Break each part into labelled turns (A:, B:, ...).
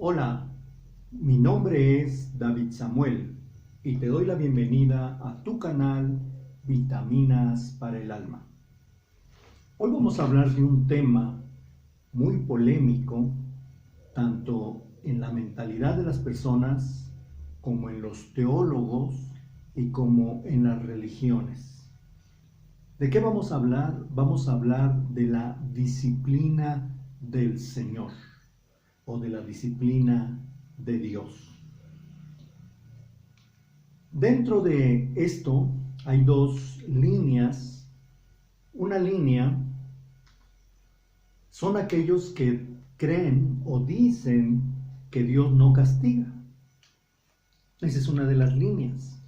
A: Hola, mi nombre es David Samuel y te doy la bienvenida a tu canal Vitaminas para el Alma. Hoy vamos a hablar de un tema muy polémico, tanto en la mentalidad de las personas como en los teólogos y como en las religiones. ¿De qué vamos a hablar? Vamos a hablar de la disciplina del Señor o de la disciplina de Dios. Dentro de esto hay dos líneas. Una línea son aquellos que creen o dicen que Dios no castiga. Esa es una de las líneas.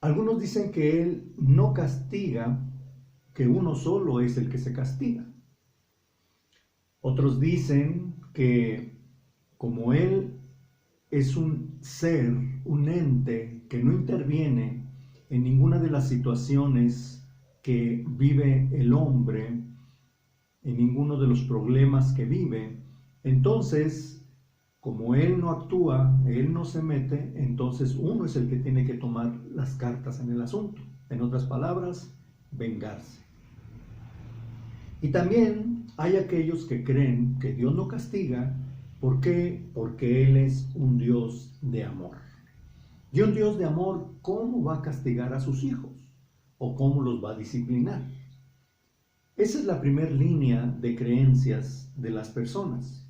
A: Algunos dicen que Él no castiga, que uno solo es el que se castiga. Otros dicen que como Él es un ser, un ente que no interviene en ninguna de las situaciones que vive el hombre, en ninguno de los problemas que vive, entonces, como Él no actúa, Él no se mete, entonces uno es el que tiene que tomar las cartas en el asunto. En otras palabras, vengarse. Y también hay aquellos que creen que Dios no castiga. ¿Por qué? Porque Él es un Dios de amor. Y un Dios de amor, ¿cómo va a castigar a sus hijos? ¿O cómo los va a disciplinar? Esa es la primera línea de creencias de las personas.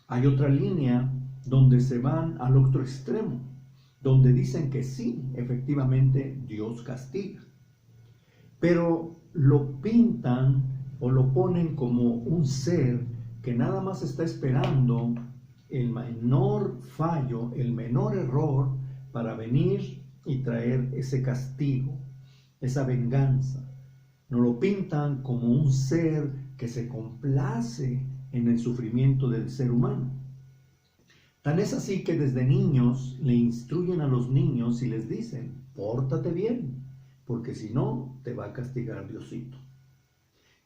A: Hay otra línea donde se van al otro extremo, donde dicen que sí, efectivamente Dios castiga. Pero lo pintan o lo ponen como un ser que nada más está esperando el menor fallo, el menor error para venir y traer ese castigo, esa venganza. Nos lo pintan como un ser que se complace en el sufrimiento del ser humano. Tan es así que desde niños le instruyen a los niños y les dicen, pórtate bien, porque si no, te va a castigar Diosito.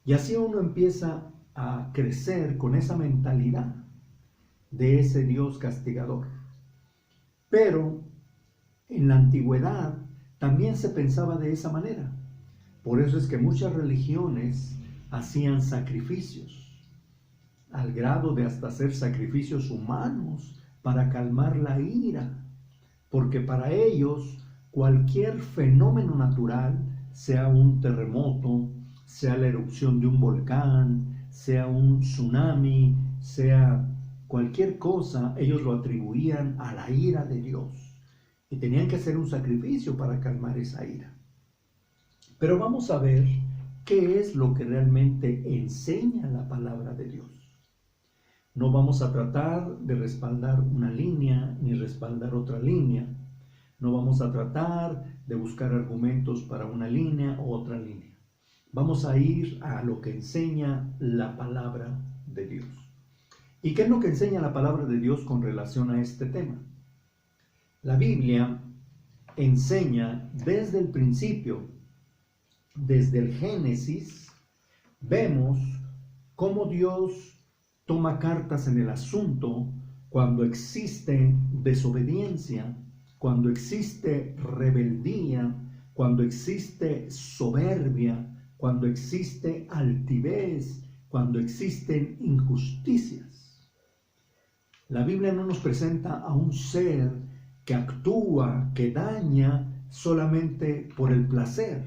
A: Y así uno empieza a crecer con esa mentalidad de ese Dios castigador. Pero en la antigüedad también se pensaba de esa manera. Por eso es que muchas religiones hacían sacrificios, al grado de hasta hacer sacrificios humanos para calmar la ira. Porque para ellos cualquier fenómeno natural, sea un terremoto, sea la erupción de un volcán, sea un tsunami, sea cualquier cosa, ellos lo atribuían a la ira de Dios. Y tenían que hacer un sacrificio para calmar esa ira. Pero vamos a ver qué es lo que realmente enseña la palabra de Dios. No vamos a tratar de respaldar una línea ni respaldar otra línea. No vamos a tratar de buscar argumentos para una línea u otra línea. Vamos a ir a lo que enseña la palabra de Dios. ¿Y qué es lo que enseña la palabra de Dios con relación a este tema? La Biblia enseña desde el principio, desde el Génesis, vemos cómo Dios toma cartas en el asunto cuando existe desobediencia, cuando existe rebeldía, cuando existe soberbia, cuando existe altivez, cuando existen injusticias. La Biblia no nos presenta a un ser que actúa, que daña solamente por el placer,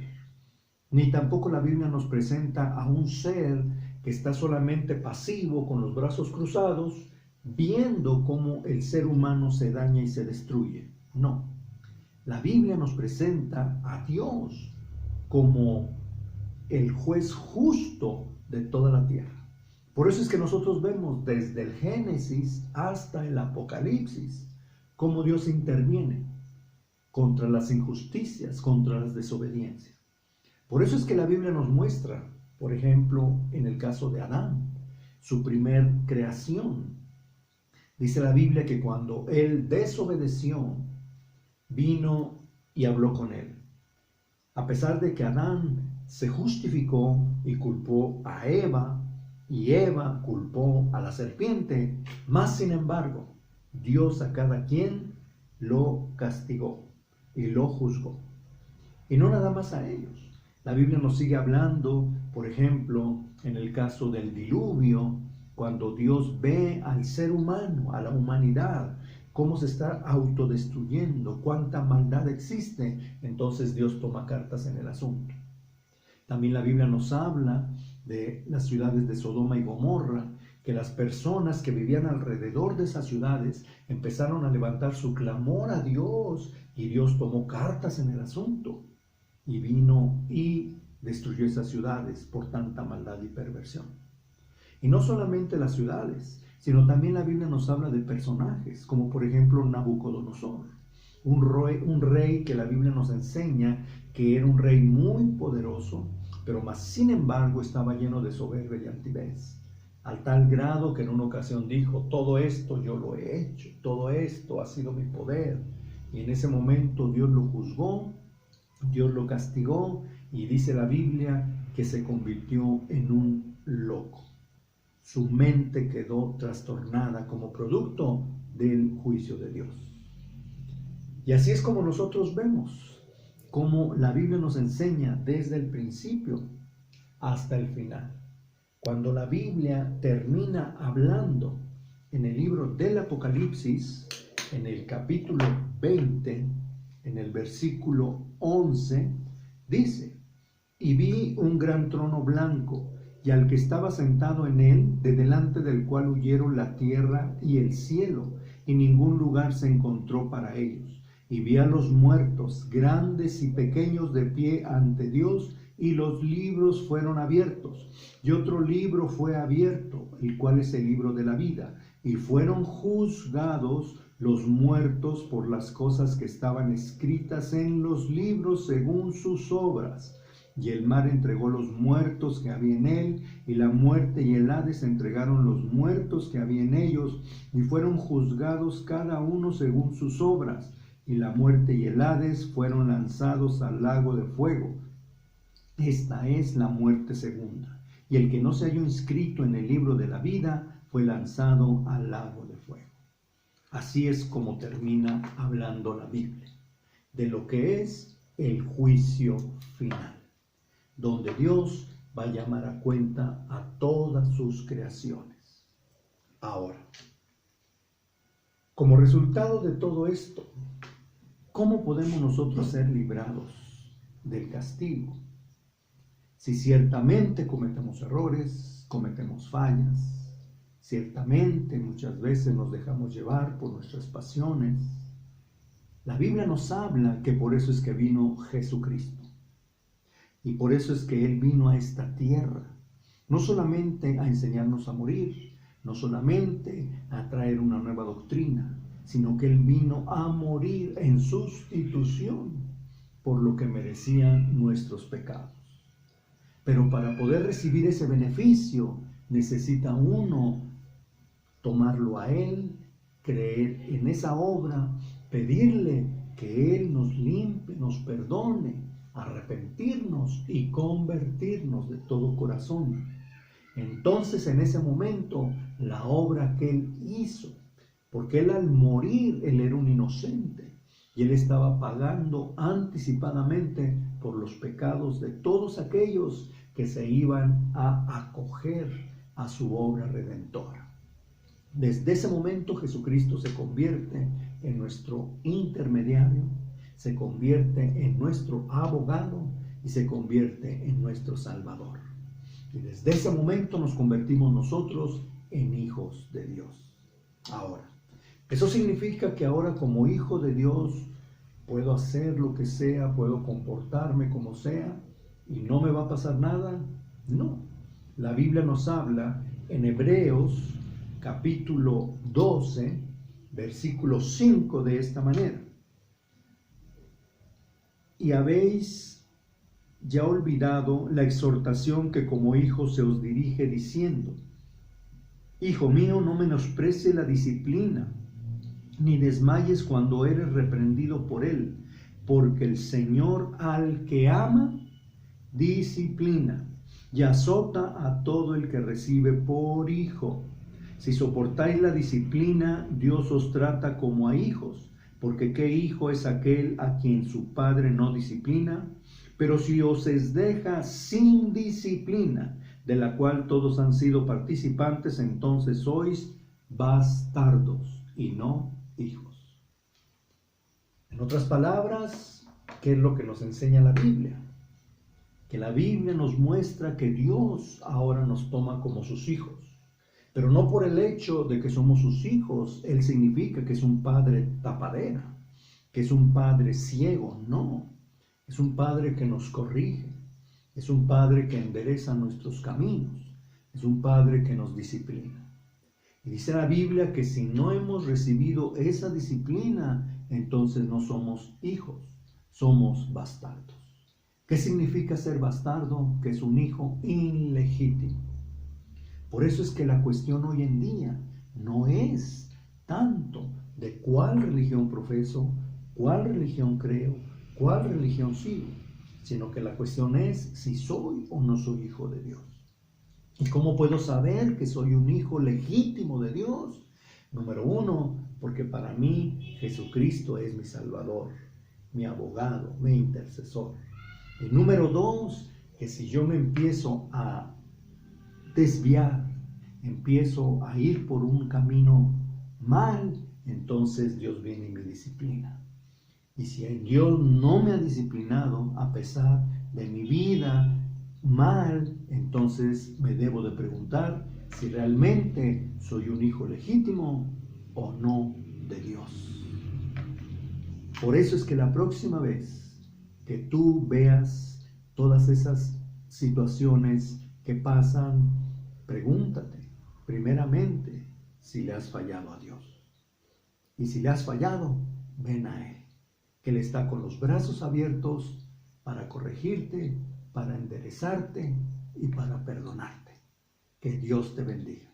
A: ni tampoco la Biblia nos presenta a un ser que está solamente pasivo con los brazos cruzados, viendo cómo el ser humano se daña y se destruye. No, la Biblia nos presenta a Dios como el juez justo de toda la tierra. Por eso es que nosotros vemos desde el Génesis hasta el Apocalipsis cómo Dios interviene contra las injusticias, contra las desobediencias. Por eso es que la Biblia nos muestra, por ejemplo, en el caso de Adán, su primer creación. Dice la Biblia que cuando él desobedeció, vino y habló con él. A pesar de que Adán se justificó y culpó a Eva y Eva culpó a la serpiente, mas sin embargo, Dios a cada quien lo castigó y lo juzgó. Y no nada más a ellos. La Biblia nos sigue hablando, por ejemplo, en el caso del diluvio, cuando Dios ve al ser humano, a la humanidad, cómo se está autodestruyendo, cuánta maldad existe, entonces Dios toma cartas en el asunto. También la Biblia nos habla de las ciudades de Sodoma y Gomorra, que las personas que vivían alrededor de esas ciudades empezaron a levantar su clamor a Dios y Dios tomó cartas en el asunto y vino y destruyó esas ciudades por tanta maldad y perversión. Y no solamente las ciudades, sino también la Biblia nos habla de personajes, como por ejemplo Nabucodonosor, un rey que la Biblia nos enseña que era un rey muy poderoso, pero más sin embargo estaba lleno de soberbia y altivez, al tal grado que en una ocasión dijo: todo esto yo lo he hecho, todo esto ha sido mi poder. Y en ese momento Dios lo juzgó, Dios lo castigó, y dice la Biblia que se convirtió en un loco. Su mente quedó trastornada como producto del juicio de Dios. Y así es como nosotros vemos cómo la Biblia nos enseña desde el principio hasta el final. Cuando la Biblia termina hablando en el libro del Apocalipsis, en el capítulo 20, en el versículo 11, dice: y vi un gran trono blanco, y al que estaba sentado en él, de delante del cual huyeron la tierra y el cielo, y ningún lugar se encontró para ellos. Y vi a los muertos, grandes y pequeños, de pie ante Dios, y los libros fueron abiertos. Y otro libro fue abierto, el cual es el libro de la vida, y fueron juzgados los muertos por las cosas que estaban escritas en los libros según sus obras. Y el mar entregó los muertos que había en él, y la muerte y el Hades entregaron los muertos que había en ellos, y fueron juzgados cada uno según sus obras. Y la muerte y el Hades fueron lanzados al lago de fuego. Esta es la muerte segunda. Y el que no se halló inscrito en el libro de la vida fue lanzado al lago de fuego. Así es como termina hablando la Biblia de lo que es el juicio final, donde Dios va a llamar a cuenta a todas sus creaciones. Ahora, como resultado de todo esto, ¿cómo podemos nosotros ser librados del castigo? Si ciertamente cometemos errores, cometemos fallas, ciertamente muchas veces nos dejamos llevar por nuestras pasiones, la Biblia nos habla que por eso es que vino Jesucristo. Y por eso es que Él vino a esta tierra, no solamente a enseñarnos a morir, no solamente a traer una nueva doctrina, sino que Él vino a morir en sustitución por lo que merecían nuestros pecados. Pero para poder recibir ese beneficio, necesita uno tomarlo a Él, creer en esa obra, pedirle que Él nos limpie, nos perdone, arrepentirnos y convertirnos de todo corazón. Entonces, en ese momento, la obra que Él hizo, porque Él al morir, Él era un inocente y Él estaba pagando anticipadamente por los pecados de todos aquellos que se iban a acoger a su obra redentora. Desde ese momento, Jesucristo se convierte en nuestro intermediario, se convierte en nuestro abogado y se convierte en nuestro Salvador. Y desde ese momento nos convertimos nosotros en hijos de Dios. Ahora, eso significa que ahora como hijo de Dios puedo hacer lo que sea, puedo comportarme como sea y no me va a pasar nada. No, la Biblia nos habla en Hebreos capítulo 12, versículo 5 de esta manera: y habéis ya olvidado la exhortación que como hijos se os dirige diciendo: Hijo mío, no menosprecie la disciplina, ni desmayes cuando eres reprendido por él, porque el Señor al que ama, disciplina, y azota a todo el que recibe por hijo. Si soportáis la disciplina, Dios os trata como a hijos, porque ¿qué hijo es aquel a quien su padre no disciplina? Pero si os es deja sin disciplina, de la cual todos han sido participantes, entonces sois bastardos y no hijos. En otras palabras, ¿qué es lo que nos enseña la Biblia? Que la Biblia nos muestra que Dios ahora nos toma como sus hijos. Pero no por el hecho de que somos sus hijos, Él significa que es un padre tapadera, que es un padre ciego, no. Es un padre que nos corrige, es un padre que endereza nuestros caminos, es un padre que nos disciplina. Y dice la Biblia que si no hemos recibido esa disciplina, entonces no somos hijos, somos bastardos. ¿Qué significa ser bastardo? Que es un hijo ilegítimo. Por eso es que la cuestión hoy en día no es tanto de cuál religión profeso, cuál religión creo, cuál religión sigo, sino que la cuestión es si soy o no soy hijo de Dios. ¿Y cómo puedo saber que soy un hijo legítimo de Dios? Número uno, porque para mí Jesucristo es mi Salvador, mi abogado, mi intercesor. Y número dos, que si yo me empiezo a desviar, empiezo a ir por un camino mal, entonces Dios viene y me disciplina. Y si Dios no me ha disciplinado a pesar de mi vida mal, entonces me debo de preguntar si realmente soy un hijo legítimo o no de Dios. Por eso es que la próxima vez que tú veas todas esas situaciones que pasan, pregúntate primeramente si le has fallado a Dios. Y si le has fallado, ven a Él, que Él está con los brazos abiertos para corregirte, para enderezarte y para perdonarte. Que Dios te bendiga.